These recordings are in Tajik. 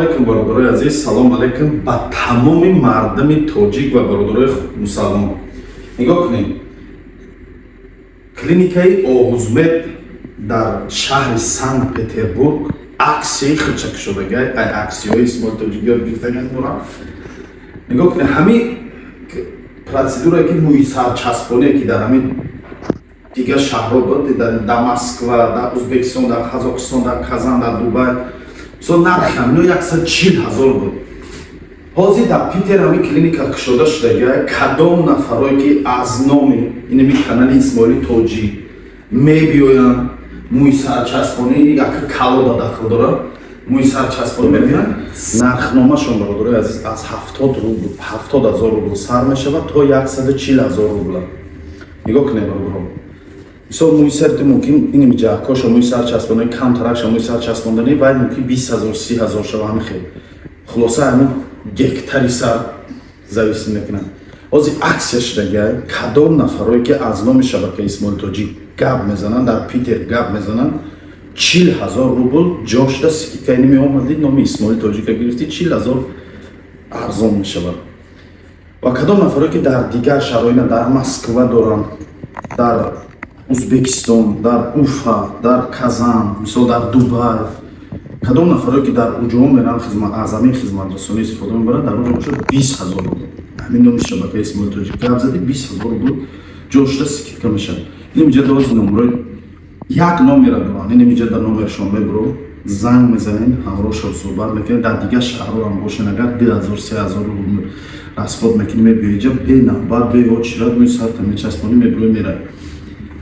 алейкум бародарои азиз, салом алейкум ба тамоми мардами тоҷик ва бародарои мусалмон. Нигоҳ кунед. Клиникаи Огузмед дар шаҳри Санкт-Петербург аксияи хичак шудага, ай аксияҳои исмоили тоҷикиро гирифтаган дорад. Нигоҳ кунед, ҳамин процедурае ки мӯи сарчаспоние ки дар ҳамин дигар шаҳрҳо буд, дар Москва, дар Узбекистон, дар Қазоқистон, дар Казан, дар Дубай, мисол нархи ҳамин 140,000 буд. ҳозир дар Питер ҳамин клиника кушода шудага, кадом нафарое ки аз номи инами канали Исмоили Тоҷик мебиёянд, мӯи сарчаспонии як калода дахл дорад, мӯи сарчаспонӣ мебинанд, нархномашон бародарои азиз аз 70,000 рубл сар мешавад то 140,000 рубл. Нигоҳ кунед бародаро. Мисол мӯи сарти мумкин инами ҷаҳкоша мӯи сарчаспонии камтаракша мӯи сарчаспондани вай мумкин 20,000 30,000 шава ҳамин хел. Хулоса ҳамин гектари сар зависим мекунад. ҳозир аксия шудага, кадом нафарое ки аз номи шабакаи Исмоили Тоҷик гап мезананд, дар Питер гап мезананд, 40,000 рубл ҷо шуда скидка инами омадид номи Исмоили Тоҷика гирифти 40,000 арзон мешавад. ва кадом нафарое ки дар дигар шаҳрҳои дар Москва доранд, дар Узбекистон, дар Уфа, дар Казан, мисол дар Дубай, кадом нафарое ки дар уҷоҳо мераванд аз ҳамин хизматрасонӣ истифода мебаранд, дар оҷо шуда 20,000 рубл. ҳамин номи шабакаи Исмоили Тоҷик гап зади 20,000 рубл ҷо шуда скидка мешавад. Инамиҷа дози номерои як номера доранд, инамиҷа дар номерашон мебуро занг мезанед, ҳамроҳшон суҳбат мекунед, дар дигар шаҳрҳо ҳам бошен, агар 2,000 3,000 рубл расход мекунӣ мебиёи ҷа бенавбат беочират мӯи сарта мечаспонӣ мебурои меравӣ.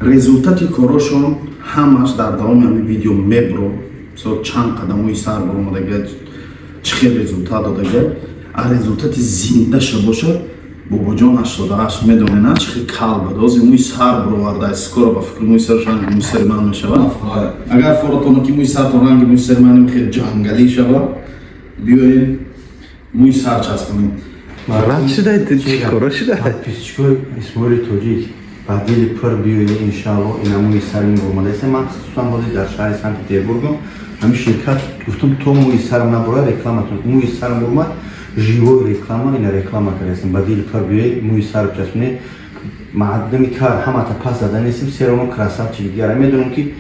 Результати корошон ҳамаш дар давоми ҳамин видео мебуро. Мисол чанд қадам мӯи сар баромадага, чӣ хел результат додага, а результати зиндаша бошад. Бобоҷон 88 медонена чӣ хел кал буд. Ҳозир мӯи сар бароварда скоро ба фикри мӯи сараш ранги мӯи сари ман мешавад. Агар форотоно ки мӯи сартон ранги мӯи сари ман хел ҷангалӣ шавад, биёед мӯи сар часпонем. Рад шудаед чӣ кора шудаед? Подписчикои Исмоили Тоҷик ба дили пур биёед иншаллоҳ ина мӯи сари баромадаест. Ман хусусан ҳозир дар шаҳри Санкт-Петербургом ҳамин ширкат гуфтум то мӯи сарам набура рекламатон. Мӯи сарам бурмад живой реклама, ина реклама кардем. Ба дили пур биёед мӯи сар часпонед. маъдами кар ҳамата пас зада нестем, сероно красавчик дигара медонам ки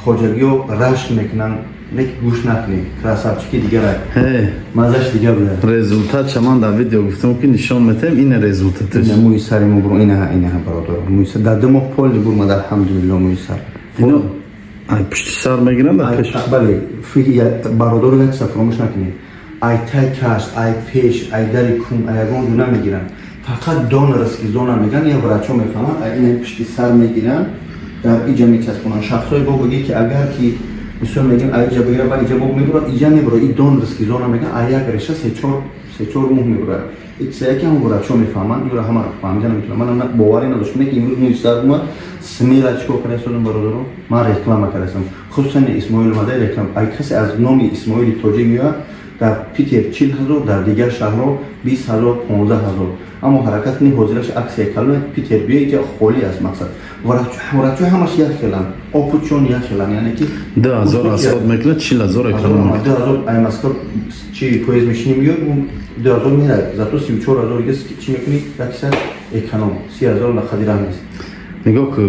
хоҷагиҳо рашк мекунанд, лек гӯш накунед. Красавчики дигара мазаш дига буде. Результат шаман дар видео гуфтам ки нишон метем, ина результаташ. Ина мӯи сари мо бурм, ина бародар. Мӯи сар дар 2 моҳ поли бурмад, алҳамдулилло мӯи сар. Ино ай пушти сар мегиранд, ай пеш. Бале, фикри бародар як сар фаромӯш накунед. Ай тай каш, ай пеш, ай дари кум, ай ягон ҷо намегиранд. Фақат дон раски зона меган, я врачо мефаҳманд, ай ина пушти сар мегиранд, дар иҷа мечаспонанд. Шахсое бо бигӣ ки агар ки мисол мегӯям ай иҷа бигира ба иҷа бо мебурад, иҷа мебурад, и дон раски зона меган, ай як реша 3-4 моҳ мебурад. Итсаяки ҳам врачо мефаҳманд, юра ҳама фаҳмида наметавонам. Ман боварӣ надоштам ки имрӯз мӯи сар бумад, смела чикор кардастам бародаро, ман реклама кардастам. Хусусан Исмоил омада реклама. Ай касе аз номи Исмоили Тоҷик меояд, дар Питер 40,000, дар дигар шаҳрҳо 20,000, 15,000. аммо ҳаракат кунед, ҳозираш аксия калон Питер биё иҷа холӣ аст мақсад. Врачо ҳамаш як хеланд, опутчон як хеланд, яъне ки 2,000 расход мекунад, 40,000 эконом мекунад. 2,000 ай Москва чи поезд мешини миёд, 2,000 мерад, зато 34,000 гес чи мекунӣ, якса эконом 30,000 ла хадира нест. Нигоҳ ку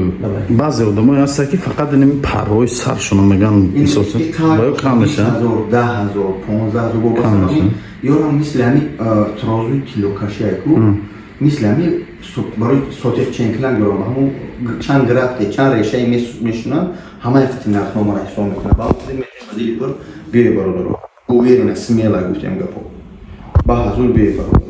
баъзе одамои ҳастанд ки фақат инами парҳои саршон меган мисосан баё кам мешавад, 10,000 15,000 бобасарони ёрам мисли ҳами трозуи тилокашиайку мисли ҳами барои сотиқчен кунан гӯрам ҳамун чанд графте чанд решаи мешунанд, ҳамаи қати нархномаро ҳисоб мекунанд. бадили пур биёи бародаро уверена смела гуфтем гапо ба ҳазур биёи бародаро.